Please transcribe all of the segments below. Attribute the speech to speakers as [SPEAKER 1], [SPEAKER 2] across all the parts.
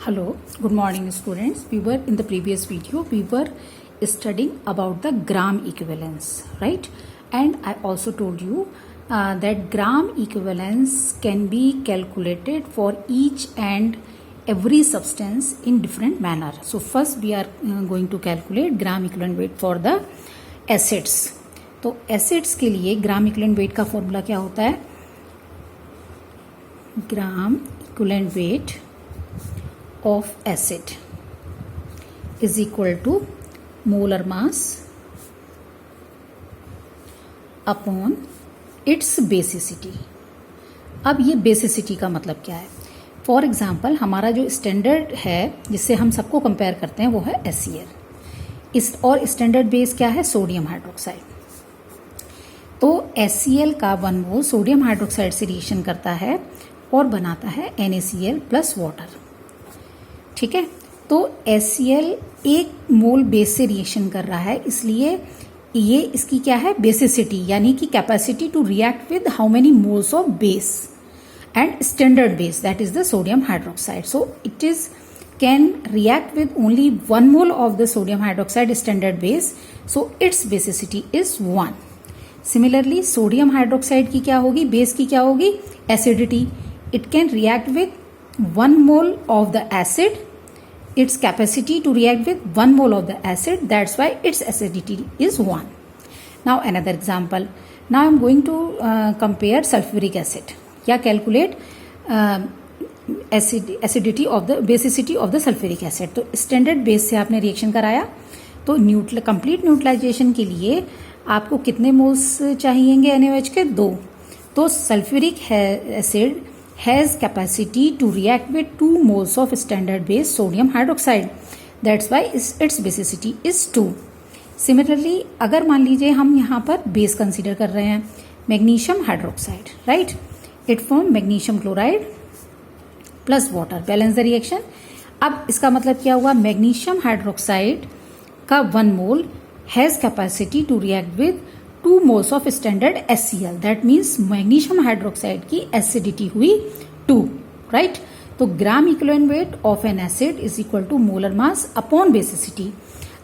[SPEAKER 1] Hello, good morning students. We were in the previous video, we were studying about the gram equivalence, right? And I also told you that gram equivalence can be calculated for each and every substance in different manner. So first we are going to calculate gram equivalent weight for the acids. तो acids के लिए gram equivalent weight का formula क्या होता है? Gram equivalent weight of acid is equal to molar mass upon its basicity. अब ये basicity का मतलब क्या है? फॉर एग्जाम्पल हमारा जो स्टैंडर्ड है जिससे हम सबको कंपेयर करते हैं वो है HCl. और स्टैंडर्ड बेस क्या है? Sodium hydroxide. तो HCl का 1 मोल सोडियम हाइड्रोक्साइड से रिएक्शन करता है और बनाता है NaCl प्लस वाटर. ठीक है, तो HCl 1 मोल बेस से रिएक्शन कर रहा है, इसलिए ये इसकी क्या है? बेसिसिटी, यानी कि capacity to react with how many moles of base and standard base, that is the sodium hydroxide. So it is can react with only 1 mole of the sodium hydroxide standard base, so its basicity is 1. Similarly, sodium hydroxide की क्या होगी? Base की क्या होगी? Acidity. It can react with 1 mole of the acid. Its capacity to react with 1 mole of the acid, that's why its acidity is 1. Now another example. Now I'm going to compare sulfuric acid. क्या calculate acidity of the basicity of the sulphuric acid. तो standard base से आपने reaction कराया, तो complete neutralisation के लिए आपको कितने मोल्स चाहिएंगे NaOH के? 2. तो sulphuric acid has capacity to react with 2 moles of standard base sodium hydroxide, that's why its basicity is 2. Similarly अगर मान लीजिए हम यहाँ पर बेस कंसीडर कर रहे हैं magnesium hydroxide, right? It form magnesium chloride plus water, balance the reaction. अब इसका मतलब क्या हुआ? मैग्नीशियम हाइड्रोक्साइड का 1 mole has capacity to react with 2 moles of standard HCl. That means magnesium hydroxide की एसिडिटी हुई 2, राइट? तो gram equivalent weight of an acid is equal to molar mass upon basicity.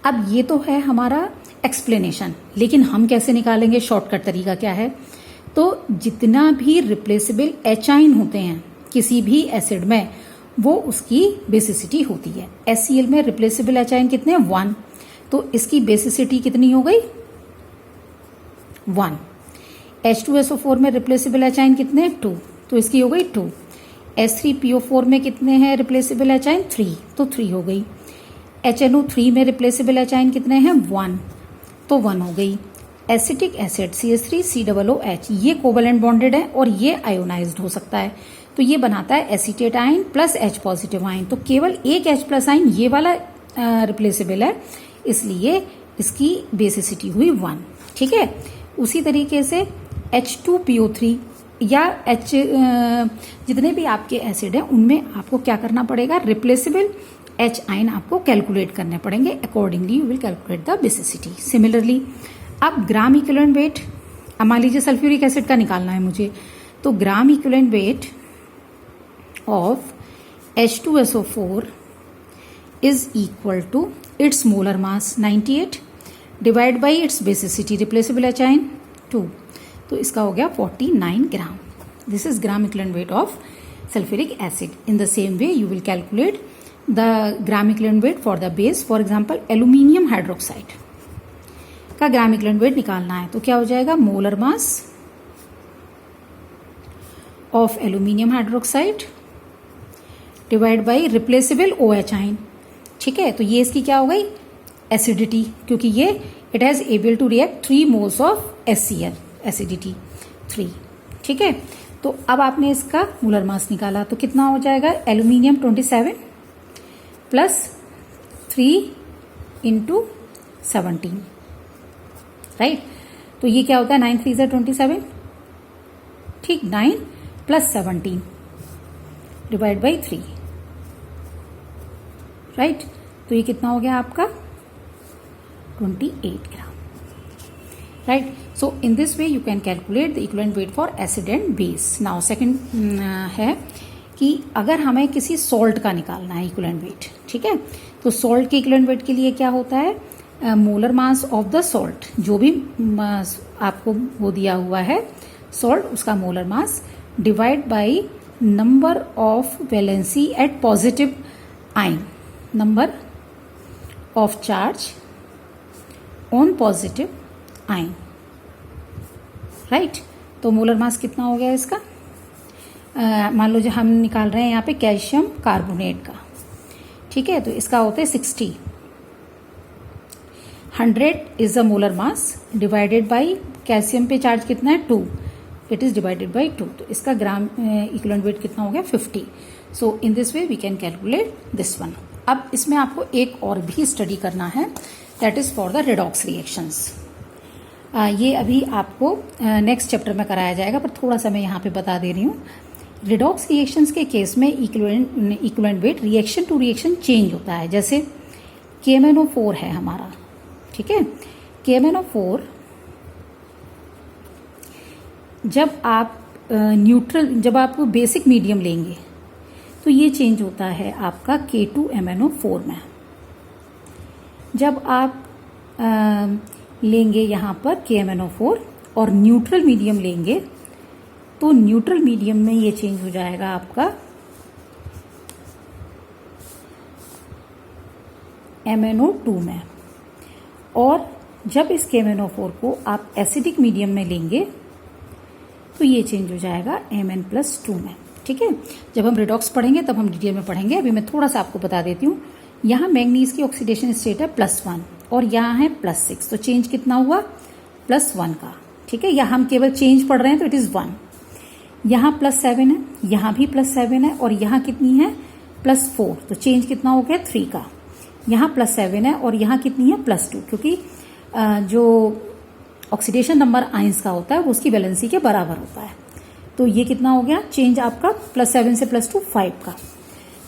[SPEAKER 1] अब ये तो है हमारा explanation, लेकिन हम कैसे निकालेंगे? शॉर्टकट तरीका क्या है? तो जितना भी रिप्लेसेबल एचाइन होते हैं किसी भी एसिड में, वो उसकी बेसिसिटी होती है. HCl में रिप्लेसेबल एचाइन कितने? 1. तो इसकी बेसिसिटी कितनी हो गई? 1. H2SO4 में रिप्लेसेबल एचाइन कितने? 2. तो इसकी हो गई 2. H3PO4 में कितने हैं रिप्लेसेबल एचाइन? 3. तो 3 हो गई. HNO3 में रिप्लेसेबल एचाइन कितने हैं? 1. तो 1 हो गई. एसिटिक एसिड CH3COOH ये कोवेलेंट बॉन्डेड है और ये आयोनाइज्ड हो सकता है, तो ये बनाता है acetate ion plus H positive ion. तो केवल एक H प्लस आयन ये वाला रिप्लेसेबल है, इसलिए इसकी बेसिसिटी हुई 1. ठीक है, उसी तरीके से H2PO3 या H जितने भी आपके एसिड हैं उनमें आपको क्या करना पड़ेगा? रिप्लेसेबल H आयन आपको कैलकुलेट करने पड़ेंगे. Accordingly you will calculate the basicity. Similarly अब ग्राम इक्विवेलेंट वेट, अब मान लीजिए सल्फ्यूरिक एसिड का निकालना है मुझे, तो gram equivalent weight of H2SO4 is equal to its molar mass 98 divide by its basicity replaceable H ion 2. तो इसका हो गया 49 gram. This is gram equivalent weight of sulphuric acid. In the same way you will calculate the gram equivalent weight for the base. For example aluminium hydroxide का gram equivalent wait निकालना है, तो क्या हो जाएगा? Molar mass of aluminium hydroxide divide by replaceable OH ion. ठीक है, तो ये इसकी क्या हो गई? एसिडिटी, क्योंकि ये it has able to react 3 moles of HCl, acidity 3. ठीक है, तो अब आपने इसका मोलर मास निकाला, तो कितना हो जाएगा? Aluminium 27 plus 3 into 17, right? तो ये क्या होता है? 9 3 27, ठीक, 9 प्लस 17 डिवाइड बाई 3, राइट? तो ये कितना हो गया आपका? 28 gram, right? So in this way you can calculate the equivalent weight for acid and base. Now second है कि अगर हमें किसी सॉल्ट का निकालना है इक्विवेलेंट वेट, ठीक है, तो सॉल्ट के इक्विवेलेंट वेट के लिए क्या होता है, molar mass of the salt, जो भी आपको वो दिया हुआ है सॉल्ट, उसका molar mass divide by number of valency at positive ion, number of charge on positive ion, right. तो मोलर मास कितना हो गया इसका, मान लो जो हम निकाल रहे हैं यहाँ पे कैल्शियम कार्बोनेट का, ठीक है, तो इसका होता है 60, 100 is the molar mass divided by calcium पे चार्ज कितना है 2, इट इज डिवाइडेड बाय 2, तो इसका ग्राम इक्विवेलेंट वेट कितना हो गया 50। So in this way we can calculate this one. अब इसमें आपको एक और भी स्टडी करना है, that is for the redox reactions. ये अभी आपको नेक्स्ट चैप्टर में कराया जाएगा, पर थोड़ा सा मैं यहाँ पे बता दे रही हूँ। रिडॉक्स रिएक्शंस के केस में equivalent weight reaction to reaction change होता है। जैसे KMnO4 है हमारा, ठीक है, KMnO4 जब आप जब आप बेसिक मीडियम लेंगे तो ये चेंज होता है आपका K2MnO4 में। जब आप लेंगे यहाँ पर KMnO4 और न्यूट्रल मीडियम लेंगे तो न्यूट्रल मीडियम में ये चेंज हो जाएगा आपका MnO2 में। और जब इस KMnO4 को आप एसिडिक मीडियम में लेंगे तो ये चेंज हो जाएगा Mn+2 में, ठीक है। जब हम रिडॉक्स पढ़ेंगे तब हम डिटेल में पढ़ेंगे, अभी मैं थोड़ा सा आपको बता देती हूँ। यहाँ मैग्नीज की ऑक्सीडेशन स्टेट है +1 और यहाँ है +6, तो चेंज कितना हुआ +1 का, ठीक है। यहाँ हम केवल चेंज पढ़ रहे हैं तो इट इज 1। यहाँ +7 है, यहाँ भी +7 है और यहाँ कितनी है +4, तो चेंज कितना हो गया 3 का। यहाँ +7 है और यहाँ कितनी है +2, क्योंकि जो ऑक्सीडेशन नंबर आयंस का होता है वो उसकी वैलेंसी के बराबर होता है। तो ये कितना हो गया चेंज आपका +7 से +2 5 का।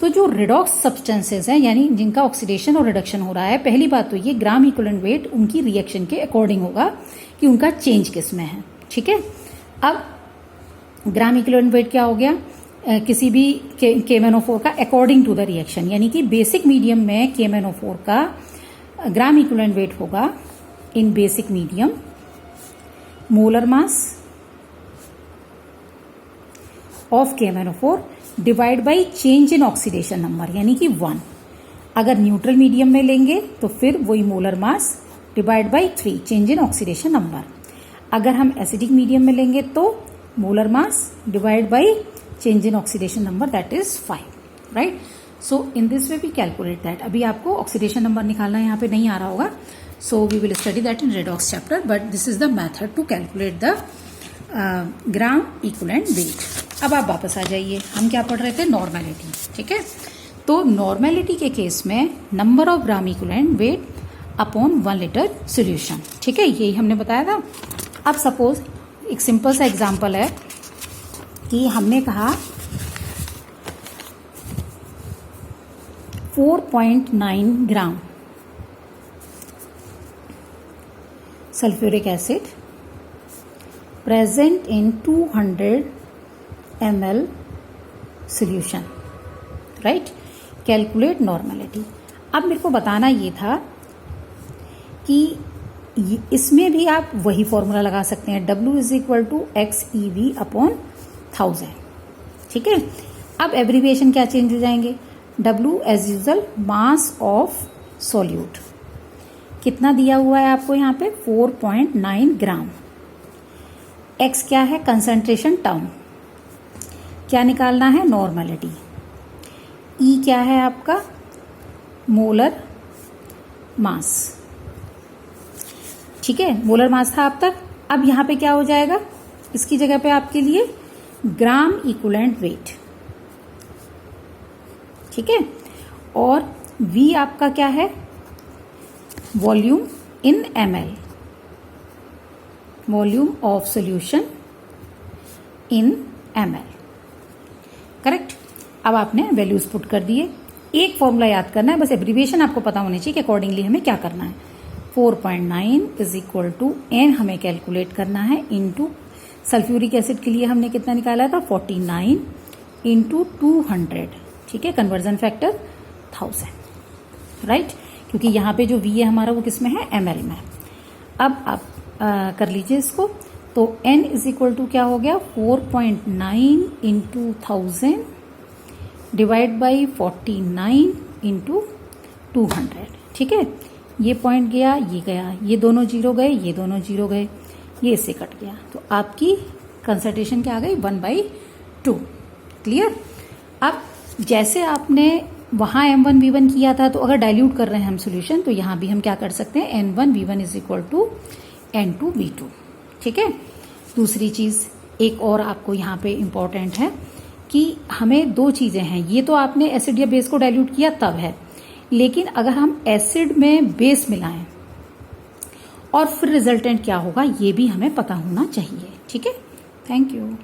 [SPEAKER 1] तो जो रिडॉक्स सब्सटेंसेस हैं, यानी जिनका ऑक्सीडेशन और रिडक्शन हो रहा है, पहली बात तो ये ग्राम इक्विवेलेंट वेट उनकी रिएक्शन के अकॉर्डिंग होगा कि उनका चेंज किस में है, ठीक है। अब ग्राम इक्विवेलेंट वेट क्या हो गया, किसी भी KMnO4 का अकॉर्डिंग टू द रिएक्शन, यानी कि बेसिक मीडियम में KMnO4 का ग्राम इक्विवेलेंट वेट होगा in basic medium molar mass of KMnO4 divide by change in oxidation number, यानी कि 1। अगर न्यूट्रल मीडियम में लेंगे तो फिर वही molar mass divide by 3 change in oxidation number. अगर हम एसिडिक मीडियम में लेंगे तो molar mass divide by change in oxidation number, that is 5, right. So in this way we calculate that. अभी आपको ऑक्सीडेशन नंबर निकालना यहाँ पे नहीं आ रहा होगा, so we will study that in redox chapter, but this is the method to calculate the gram equivalent weight. अब आप वापस आ जाइए, हम क्या पढ़ रहे थे, नॉर्मेलिटी, ठीक है। तो नॉर्मेलिटी के केस में number of gram equivalent weight upon 1 litre solution, ठीक है, यही हमने बताया था। अब सपोज एक सिंपल सा एग्जांपल है कि हमने कहा 4.9 ग्राम sulphuric acid present in 200 ml solution, right? Calculate normality। अब मेरे को बताना ये था कि इसमें भी आप वही फॉर्मूला लगा सकते हैं, W = XeV/1000, ठीक है। अब एब्रीविएशन क्या चेंज हो जाएंगे, W as usual mass of solute, कितना दिया हुआ है आपको यहाँ पे 4.9 ग्राम। X क्या है, कंसंट्रेशन टर्म, क्या निकालना है, नॉर्मेलिटी। E क्या है आपका, मोलर मास, ठीक है, मोलर मास था अब तक। अब यहाँ पे क्या हो जाएगा, इसकी जगह पे आपके लिए ग्राम इक्विवेलेंट वेट, ठीक है। और V आपका क्या है, volume in ml, volume of solution in ml, correct. अब आपने वैल्यूज पुट कर दिए। एक फॉर्मूला याद करना है, बस एब्रीविएशन आपको पता होनी चाहिए कि अकॉर्डिंगली हमें क्या करना है। 4.9 = N हमें कैलकुलेट करना है इनटू सल्फ्यूरिक एसिड के लिए हमने कितना निकाला था 49 इंटू 200, ठीक है, कन्वर्जन फैक्टर 1000, राइट, क्योंकि यहाँ पे जो V है हमारा वो किस में है, ml में। अब आप कर लीजिए इसको, तो n इज इक्वल टू क्या हो गया, 4.9 इंटू 1000 डिवाइड बाई 49 इंटू 200, ठीक है। ये पॉइंट गया, ये गया, ये दोनों जीरो गए, ये दोनों जीरो गए, ये इससे कट गया, तो आपकी कंसंट्रेशन क्या आ गई, 1/2। क्लियर। अब जैसे आपने वहां M1V1 किया था, तो अगर डाइल्यूट कर रहे हैं हम सोल्यूशन, तो यहां भी हम क्या कर सकते हैं, N1V1 is equal to N2V2, ठीक है। दूसरी चीज एक और आपको यहाँ पे इंपॉर्टेंट है कि हमें दो चीजें हैं, ये तो आपने एसिड या बेस को डाइल्यूट किया तब है, लेकिन अगर हम एसिड में बेस मिलाएं और फिर रिजल्टेंट क्या होगा, ये भी हमें पता होना चाहिए, ठीक है। Thank you.